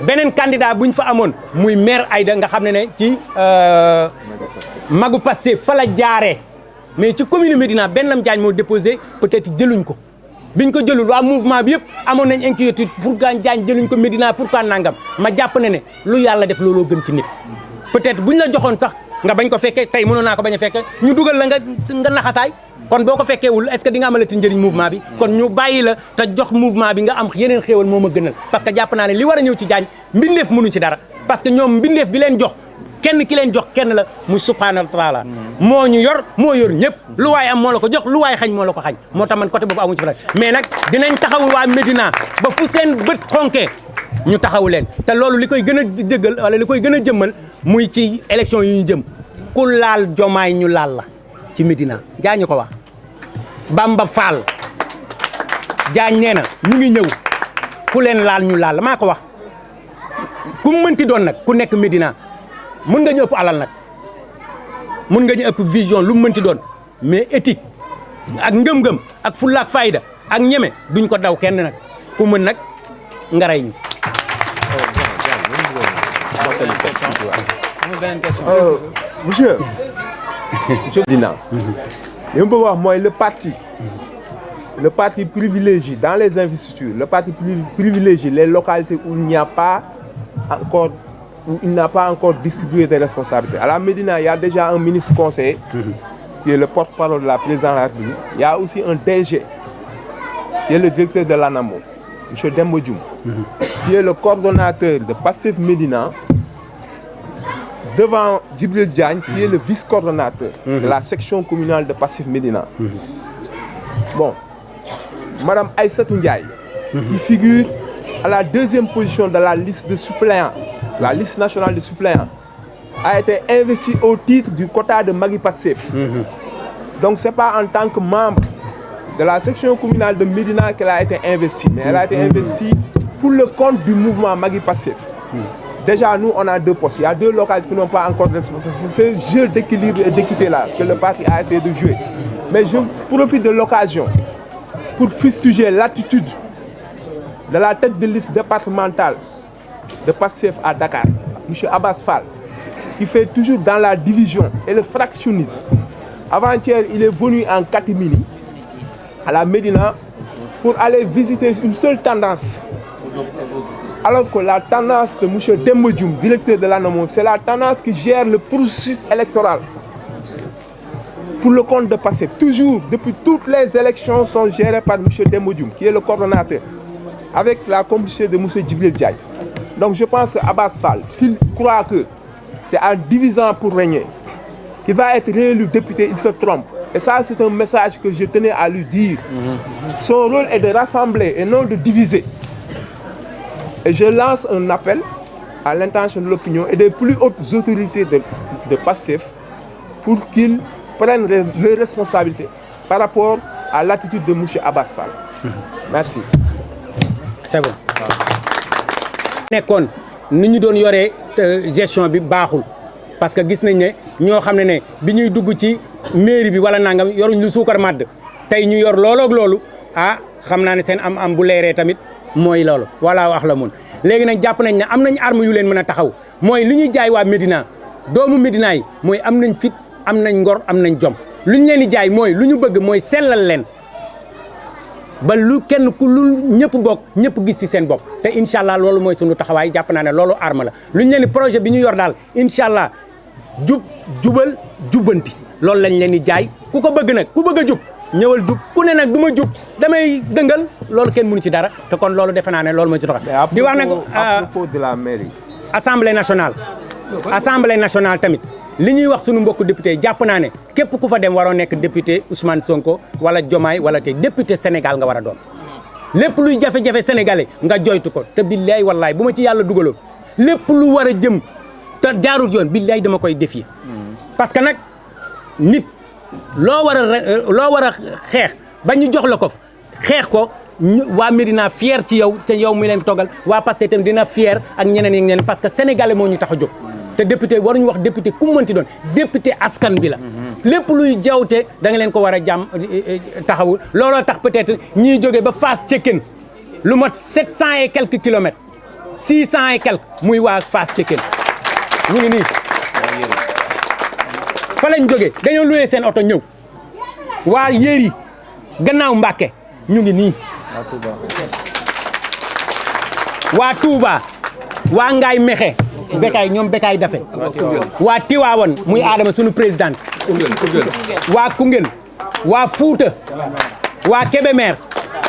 beneen candidat buñ fa amoon muy maire Aïda nga xam ne ci magu Pastef fa la jaaree mais ci commune Médina Bennam Diagne moo déposé peut-être jëluñ ko biñ ko jëlul waa mouvement bi yëpp amoon nañ inquiétude pourquoi Diagne jëluñ ko Médina pourquoi nangam ma jàpp ne lu yàlla def looloo gën ci nit peut-être buñ la joxoon sax nga bañ ko fekkee tey mënoon naa ko bañ a fekkee ñu dugal la nga naxasaay kon boo ko fekkeewul est-ce que di nga amalati njëriñ mouvement bi kon ñu bàyyi la te jox mouvement bi nga am yeneen xéewal moo ma gënal parce que jàpp naa ne li war a ñëw ci Diagne mbindeef mënuñ ci dara parce que ñoom mbindeef bi leen jox kenn ki leen jox kenn la muy subhanahu wa taala moo ñu yor moo yor ñëpp lu waay am moo la ko jox lu waay xañ moo la ko xañ moo tax man côté boobu amuñ ci fa mais nag dinañ taxawu waa Médina ba fu seen bët xonkee ñu taxawu leen te loolu li koy gën a dëggal wala li koy gën a jëmmal muy ci élection yi ñu jëm ku laal Jomaay ñu laal la ci Médina Diagne ko wax Bamba Fall Diagne nee na ñu ngi ñëw ku leen laal ñu laal la maa ko wax ku mënti doon nag ku nekk Médina mën nga ñu ëpp alal nag mën nga ñu ëpp vision lu mënti doon mais éthique ak ngëm-ngëm ak fulla ak fayda ak ñeme duñ ko daw kenn nag ku mën nag nga rey ñu. Monsieur Dina, li ma bëgg wax mooy le parti privilégie dans les investitures, le parti privilégie les localités où il n'a pas encore distribué des responsabilités. À la Médina, il y a déjà un ministre conseiller qui est le porte-parole de la présidence de la République. Il y a aussi un DG qui est le directeur de l'ANAMO, M. Demba Dioum, qui est le coordonnateur de Pastef Médina, devant Djibril Diagne, qui est le vice-coordonnateur de la section communale de Pastef Médina. Bon, Madame Aïssatou Ndiaye, qui figure à la 2e position de la liste de suppléants, la liste nationale de suppléants, a été investie au titre du quota de Magui Pastef. Donc ce n'est pas en tant que membre de la section communale de Médina qu'elle a été investie, mais elle a été investie pour le compte du mouvement Magui Pastef. Déjà, nous, on a 2 postes. Il y a 2 localités qui n'ont pas encore de responsabilité. C'est ce jeu d'équilibre et d'équité-là que le parti a essayé de jouer. Mais je profite de l'occasion pour fustiger l'attitude de la tête de liste départementale de Pastef à Dakar, M. Abbas Fall, qui fait toujours dans la division et le fractionnisme. Avant-hier, il est venu en catimini à la Médina pour aller visiter une seule tendance. Alors que la tendance de M. Demba Dioum, directeur de l'ANAMO, c'est la tendance qui gère le processus électoral pour le compte de Pastef. Toujours, depuis toutes les élections sont gérées par M. Demba Dioum, qui est le coordonnateur, avec la complicité de M. Djibril Diaye. Donc je pense qu'Abass Fall, s'il croit que c'est en divisant pour régner qu'il va être réélu député, il se trompe. Et ça, c'est un message que je tenais à lui dire. Son rôle est de rassembler et non de diviser. Et je lance un appel à l'intention de l'opinion et des plus hautes autorités de Pastef pour qu'ils prennent leurs responsabilités par rapport à l'attitude de M. Abass Fall. Merci. C'est bon. nekkoon ni ñu doon yoree gestion bi baaxul parce que gis nañ ne ñoo xam ne bi ñuy dugg ci mairie bi wala nangam yoruñ lu suukar màdd tey ñu yor looloog loolu ah xam naa ne seen am bu leeree tamit mooy loolu wala wax la mun léegi nag jàpp nañ ne am nañ arme yu leen mën a taxaw mooy li ñuy jaay waa Médina doomu Médina yi mooy am nañ fit am nañ ngor am nañ jom lu ñu leen di jaay mooy lu ñu bëgg mooy sellal leen ba lu kenn ku lu ñëpp bokk ñëpp gis ci seen bopp te incha allah loolu mooy sunu taxawaay jàpp naa ne loolu arme la lu ñu leen di projet bi ñu yor daal incha allah jubal jubbanti loolu lañ leen di jaay ku ko bëgg nag ku bëgg a jub ñëwal jub ku ne nag du ma jub damay dëngal loolu kenn mënu ci dara te kon loolu defe naa ne loolu mooy ci taxaw di wax nag à propos de la mairie. assemblée nationale tamit li ñuy wax sunu mbokku député jàpp naa ne képp ku fa dem waroo nekk député Ousmane Sonko wala Diomaye wala te député Sénégal nga war a doon lépp luy jafe-jafe sénégalais nga joytu ko te billaay wallaay bu ma ci yàlla dugaloon lépp lu war a jëm te jaarul yoon billaay dama koy défier parce que nag nit loo war a xeex ba ñu jox la ko xeex ko waa Médina fier ci yow te yow mi leen fi toggal waa Pastef itam dina fier ak ñeneen ak ñeneen parce que sénégalais moo ñu tax a jóg te député waruñu wax député ku mu mënti doon député askan bi la lépp luy jawte da nga leen ko war a jàmm taxawul looloo tax peut-être ñiy jógee ba Fass Cekkeen lu mat 700 et quelques kilomètres 600 et quelques muy waa Fass Cekkeen ñu ngi nii fa lañ jógee dañoo loué seen oto ñëw waa Yéri gannaaw Mbàkke ñu ngi nii waa Touba waa Ngaay Mexe Bekaay ñoom Bekaay Dafe waa Tiwaawan muy Adama sunu président waa Koungheul waa Fuuta waa Kébémer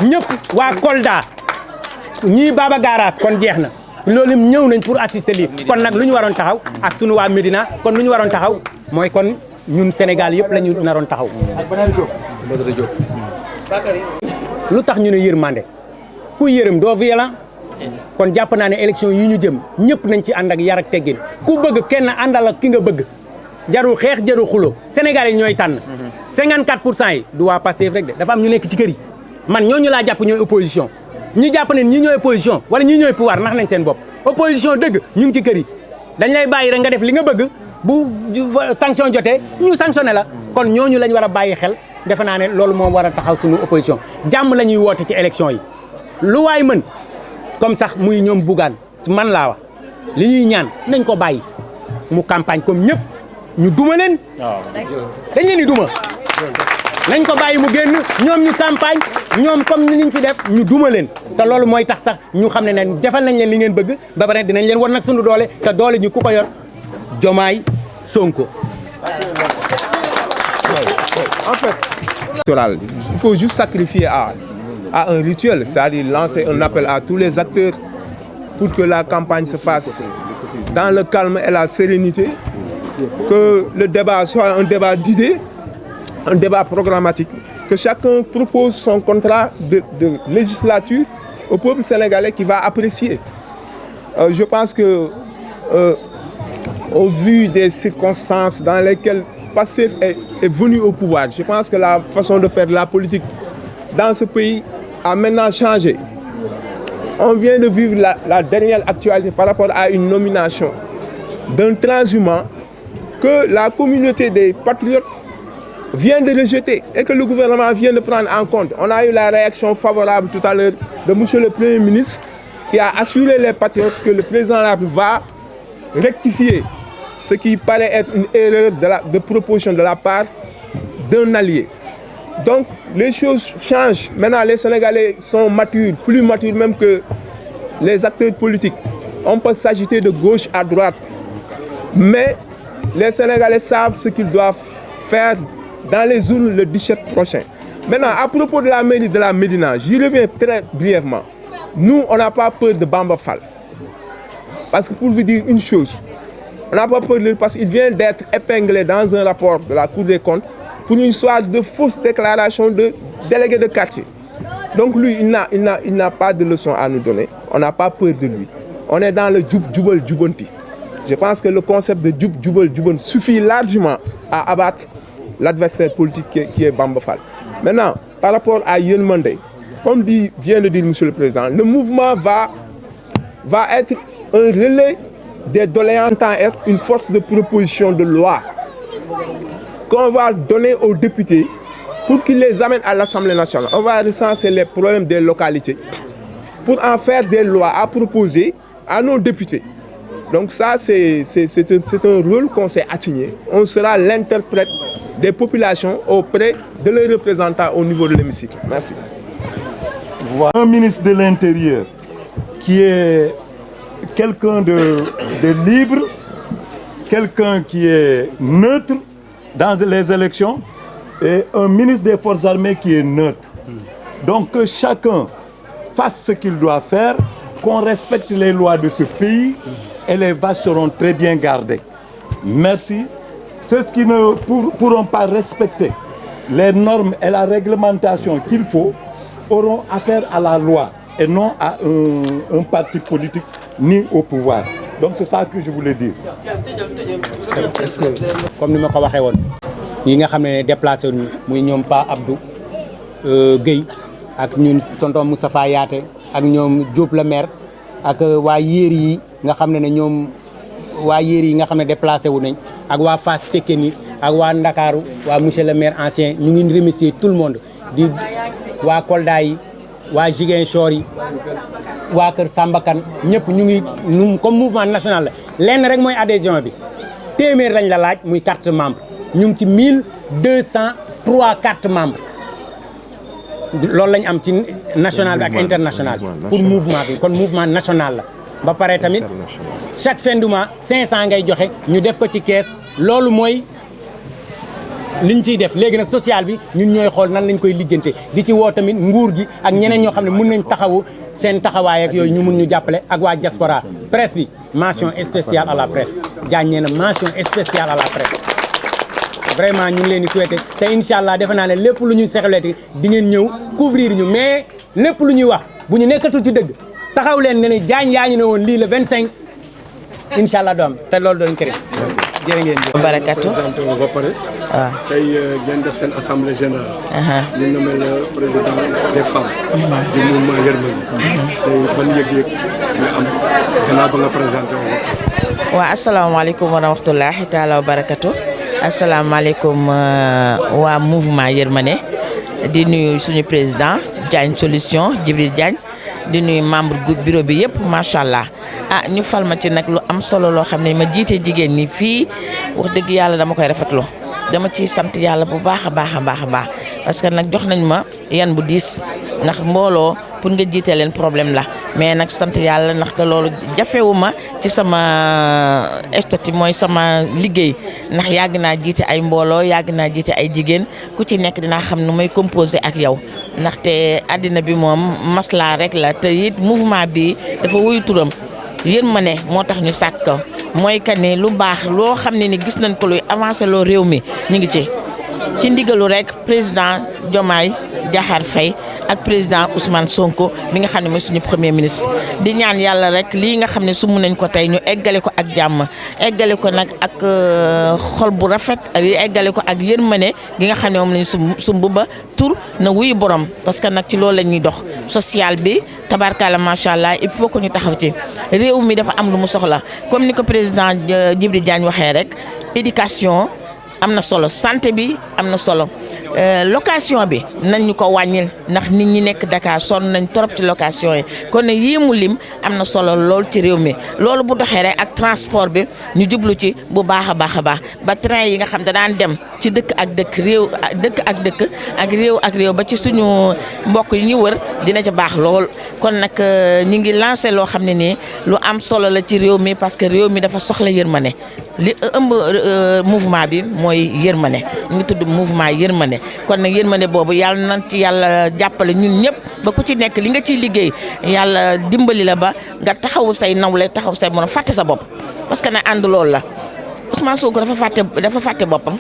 ñëpp waa Kolda ñii Baba Garage kon jeex na loolu ñëw nañ pour assister lii kon nag lu ñu waroon taxaw ak sunu waa Médina kon lu ñu waroon taxaw mooy kon ñun Sénégal yëpp la ñu naroon taxaw lu tax ñu ne yërmande ku yërëm doo violent kon jàpp naa ne élection yi ñu jëm ñëpp nañ ci ànd ak yar ak teggin ku bëgg kenn àndal ak ki nga bëgg jarul xeex jarul xulo Sénégal yi ñooy tànn 54% yi du waa Pastef rek de dafa am ñu nekk ci kër yi man ñooñu laa jàpp ñooy opposition ñi jàpp ne ñi ñooy opposition wala ñi ñooy pouvoir nax nañ seen bopp opposition dëgg ñu ngi ci kër yi dañ lay bàyyi rek nga def li nga bëgg bu sanction jotee ñu sanctionné la kon ñooñu lañ war a bàyyi xel defe naa ne loolu moo war a taxaw suñu opposition jàmm la ñuy woote ci élection yi lu waay mën comme sax muy ñoom Bougane man laa wax li ñuy ñaan nañ ko bàyyi mu campagne comme ñëpp ñu duma leen dañ leen di duma nañ ko bàyyi mu génn ñoom ñu campagne ñoom comme ni ñu fi def ñu duma leen te loolu mooy tax sax ñu xam ne defal nañ leen li ngeen bëgg ba pare dinañ leen war nag suñu doole te doole ñu ku ko yor Diomaye Sonko. En fait, il faut juste sacrifier à un rituel, c'est-à-dire lancer un appel à tous les acteurs pour que la campagne se fasse dans le calme et la sérénité, que le débat soit un débat d'idées, un débat programmatique, que chacun propose son contrat de législature au peuple sénégalais qui va apprécier. Je pense que, au vu des circonstances dans lesquelles Pastef est venu au pouvoir, je pense que la façon de faire de la politique dans ce pays a maintenant changé. On vient de vivre la dernière actualité par rapport à une nomination d'un transhumant que la communauté des patriotes vient de rejeter et que le gouvernement vient de prendre en compte. On a eu la réaction favorable tout à l'heure de monsieur le Premier ministre qui a assuré les patriotes que le président de la République va rectifier ce qui paraît être une erreur de proposition de la part d'un allié. Donc les choses changent. Maintenant, les Sénégalais sont matures, plus matures même que les acteurs politiques. On peut s'agiter de gauche à droite, mais les Sénégalais savent ce qu'ils doivent faire dans les urnes le 17 prochain. Maintenant, à propos de la mairie de la Médina, j'y reviens très brièvement. Nous, on n'a pas peur de Bamba Fall. Parce que pour vous dire une chose, on n'a pas peur de lui parce qu'il vient d'être épinglé dans un rapport de la Cour des comptes pour une histoire de fausse déclaration de délégué de quartier. Donc lui, il n'a pas de leçon à nous donner. On n'a pas peur de lui. On est dans le djoub djoubal djoubanti. Je pense que le concept de djoub djoubal djouban suffit largement à abattre l'adversaire politique qui est Bamba Fall. Maintenant, par rapport à Yen Mandé, comme vient de dire M. le Président, le mouvement va être un relais des doléances, être une force de proposition de loi qu'on va donner aux députés pour qu'ils les amènent à l'Assemblée nationale. On va recenser les problèmes des localités pour en faire des lois à proposer à nos députés. Donc ça, c'est un rôle qu'on s'est assigné. On sera l'interprète des populations auprès de leurs représentants au niveau de l'hémicycle. Merci. Voilà un ministre de l'Intérieur qui est quelqu'un de libre, quelqu'un qui est neutre dans les élections et un ministre des Forces armées qui est neutre. Donc que chacun fasse ce qu'il doit faire, qu'on respecte les lois de ce pays et les vaches seront très bien gardées. Merci. Ceux qui ne pourront pas respecter les normes et la réglementation qu'il faut auront affaire à la loi et non à un parti politique ni au pouvoir. Donc c'est ça que je voulais dire. Comme ni ma ko waxee woon yi nga xam ne déplacé wuñu muy ñoom Pa Abdou Guèye ak ñun tonton Moustapha Yaate ak ñoom Diop le maire ak waa Yéeri yi nga xam ne ñoom waa Yéeri yi nga xam ne déplacé wu nañ ak waa Fass Cekkeen yi ak waa Ndakaaru waa monsieur le maire ancien ñu ngi remercier tout le monde di waa Kolda yi waa Ziguinchor yi waa Kër Sambakan ñëpp ñu ngi comme mouvement national la lenn rek mooy adhésion bi téeméer lañ la laaj muy carte membre ñu ngi ci 1203 carte membre loolu lañ am ci national bi ak international bi pour mouvement bi kon mouvement national la ba pare tamit chaque fin du mois 500 ngay joxe ñu def ko ci kees loolu mooy liñ ciy def léegi nag social bi ñun ñooy xool nan lañ koy lijjante di ci woo tamit nguur gi ak ñeneen ñoo xam ne mën nañ taxawu seen taxawaay ak yooyu ñu mun ñu jàppale ak waa diaspora presse bi mention spéciale à la presse Diagne nee na mention spéciale à la presse vraiment ñu ngi leen di souhaiter te incha allah defe naa ne lépp lu ñuy sexleeti di ngeen ñëw couvrir ñu mais lépp lu ñuy wax bu ñu nekkatul ci dëgg taxaw leen ne ne Diagne yaa ñu ne woon lii le 25 incha allah doom te loolu doon kër jërë ngeen jëf. barakatu ba pare. waaw tey ngeen def seen assemblée générale. ñu nommé le président des femmes. du mouvement Yërmande. tey ban yëg-yëg nga am gannaaw ba nga présenté wu. waaw asalaamaaleykum wa rahmatulahi taala wa barakatu asalaamaaleykum waa mouvement Yërmande di nuyu suñu président Diagne Solution Djibril Diagne di nuyu membre bureau bi yëpp macha allah ñu fal ma ci nag lu am solo loo xam ne ma jiite jigéen ñi fii wax dëgg yàlla dama koy rafetlu dama ciy sant yàlla bu baax a baax a baax a baax parce que nag jox nañ ma yan bu diis ndax mbooloo pour nga jiite leen problème la mais nag sant yàlla ndax te loolu jafewu ma ci sama statut mooy sama liggéey ndax yàgg naa jiite ay mbooloo yàgg naa jiite ay jigéen ku ci nekk dinaa xam nu may composé ak yow ndaxte àddina bi moom maslaa rek la te it mouvement bi dafa wuyu turam Yërmande moo tax ñu sàkk ko mooy que ni lu baax loo xam ne ni gis nañ ko luy avancé loo réew mi ñu ngi ci ndigalu rek président Diomaye Diakhar Faye ak président Ousmane Sonko mi nga xam ne mooy suñu premier ministre di ñaan yàlla rek lii nga xam ne sumb nañ ko tey ñu eggale ko ak jàmm eggale ko nag ak xol bu rafet eggale ko ak yërmande gi nga xam ne moom lañ sumb ba tur na wuy borom parce que nag ci loolu la ñuy dox social bi tabarkalla macha allah il faut que ñu taxaw ci réew mi dafa am lu mu soxla comme ni ko président Djibril Diagne waxee rek éducation am na solo santé bi am na solo location bi nañ ñu ko wàññil ndax nit ñi nekk Dakar sonn nañ trop ci location yi kon ne yii mu lim am na solo lool ci réew mi loolu bu doxee rek ak transport bi ñu jublu ci bu baax a baax a baax ba train yi nga xam daan dem ci dëkk ak dëkk réew dëkk ak dëkk ak réew ba ci suñu mbokk yi ñu wër dina ci baax lool kon nag ñu ngi lancé loo xam ne nii lu am solo la ci réew mi parce que réew mi dafa soxla yërmande li ëmb mouvement bi mooy yërmande ñu ngi tudd mouvement yërmande kon nag yërmande boobu yàlla nañ ci yàlla jàppale ñun ñëpp ba ku ci nekk li nga ciy liggéey yàlla dimbali la ba nga taxawu say nawle taxawu say mën a fàtte sa bopp parce que nag ànd loolu la Ousmane Sonko dafa fàtte boppam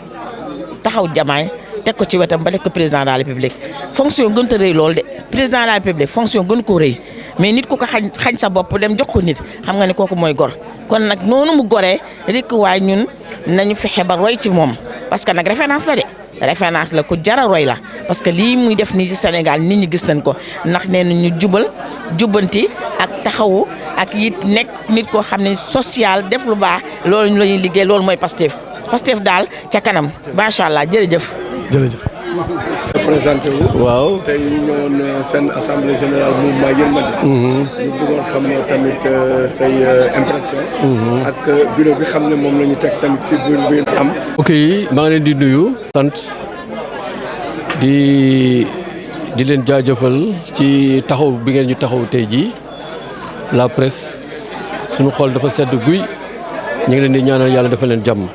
taxaw Diomaye teg ko ci wetam ba def ko président de la République fonction gën a rëy loolu de président de la République fonction gën koo rëy mais nit ku ko xañ sa bopp dem jox ko nit xam nga ne kooku mooy gor kon nag noonu mu goree rek waaye ñun nañu fexe ba roy ci moom parce que nag référence la de référence la ku jara roy la parce que lii muy def nii ci Sénégal nit ñi gis nañ ko ndax nee na ñu jubal jubbanti ak taxawu ak it nekk nit koo xam ne social def lu baax loolu ñu la ñuy liggéey loolu mooy Pastef daal ca kanam macha allah jërëjëf. présenté wu. waaw tey ñu ñëwoon seen assemblée générale mouvement Yërmande. ñu bëggoon xam ne tamit say impression. ak bureau bi xam ne moom la ñu teg tamit si biir am. ok maa ngi leen di nuyu. sant di leen jaajëfal ci taxaw bi ngeen ñu taxaw tey jii la presse suñu xol dafa sedd guy ñu ngi leen di ñaanal yàlla dafa leen jàmm.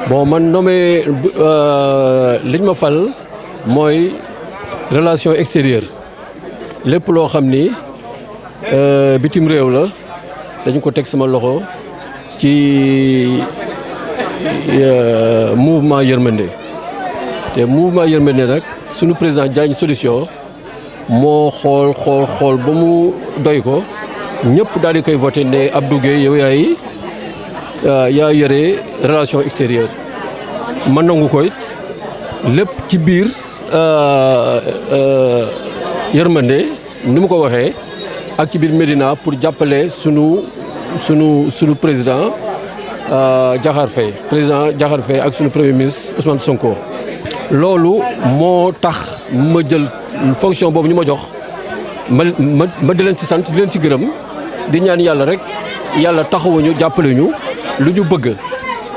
bon man nommé liñ ma fal mooy relation extérieure lépp loo xam ni bitim réew la dañu ko teg sama loxo ci mouvement Yërmande te mouvement Yërmande nag sunu président Diagne Solution moo xool ba mu doy ko ñëpp daal di koy voté ne Abdou Gueye yow yaa yore relation extérieure man nangu ko it lépp ci biir Yërmande ni mu ko waxee ak ci biir Médina pour jàppale sunu président Diakhar Faye ak sunu premier ministre Ousmane Sonko. loolu moo tax ma jël fonction boobu ñu ma jox ma di leen ci sant di leen ci gërëm di ñaan yàlla rek yàlla taxawuñu jàppale ñu lu ñu bëgg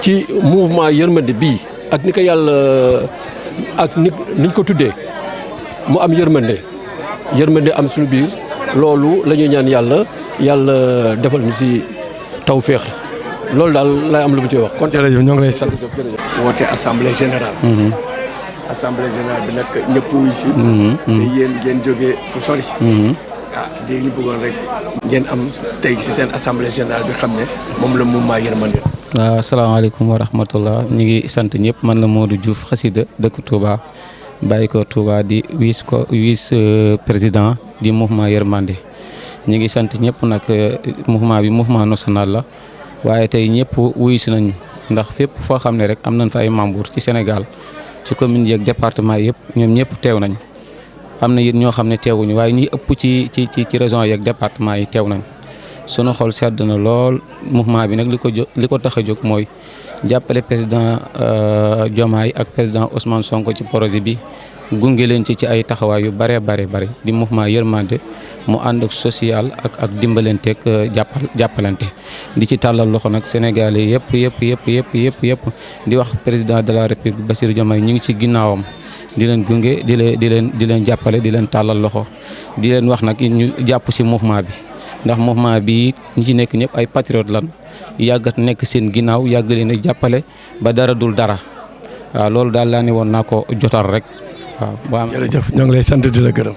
ci mouvement Yërmande bii ak ni ko yàlla ak niñ ko tuddee mu am yërmande am suñu biir loolu la ñuy ñaan yàlla defal ñu ci tawféex loolu daal lay am lu mu ci wax. kon jërëjëf ñoo ngi lay sant. woote assemblée générale. assemblée générale bi nag ñëpp wuy si. te yéen ngeen jógee fu sori. di ñu bëggoon rek ngeen am tey si seen assemblée générale bi xam ne moom la mouvement Yërmande. waaw asalaamaaleykum wa rahmatullah ñu ngi sant ñëpp man la Modou Diouf xasida dëkk Touba bàyyi ko Touba di vice président di mouvement Yërmande ñu ngi sant ñëpp nag mouvement bi mouvement national la waaye tey ñëpp wuyu si nañu ndax fépp foo xam ne rek am nañ fa ay membres ci Sénégal ci commune yi ak département yëpp ñoom ñëpp teew nañ am na it ñoo xam ne teewuñu waaye ñi ëpp ci région yi ak département yi teew nañ sunu xol sedd na lool mouvement bi nag li ko tax a jóg mooy jàppale président Diomaye ak président Ousmane Sonko ci projet bi gunge leen ci ay taxawaay yu bare di mouvement Yërmande mu ànd ak social ak dimbalanteeg jàppalante di ci tàllal loxo nag Sénégalais yëpp di wax président de la République Bassirou Diomaye ñu ngi ci ginnaawam di leen gunge di leen jàppale di leen tàllal loxo di leen wax nag ñu jàpp ci mouvement bi ndax mouvement bi ñi ci nekk ñëpp ay patriote lan yàggat nekk seen ginnaaw yàgg leen a jàppale ba dara dul dara waaw loolu daal laa ne woon naa ko jotal rek waaw. jërëjëf ñoo ngi lay sant di la gërëm.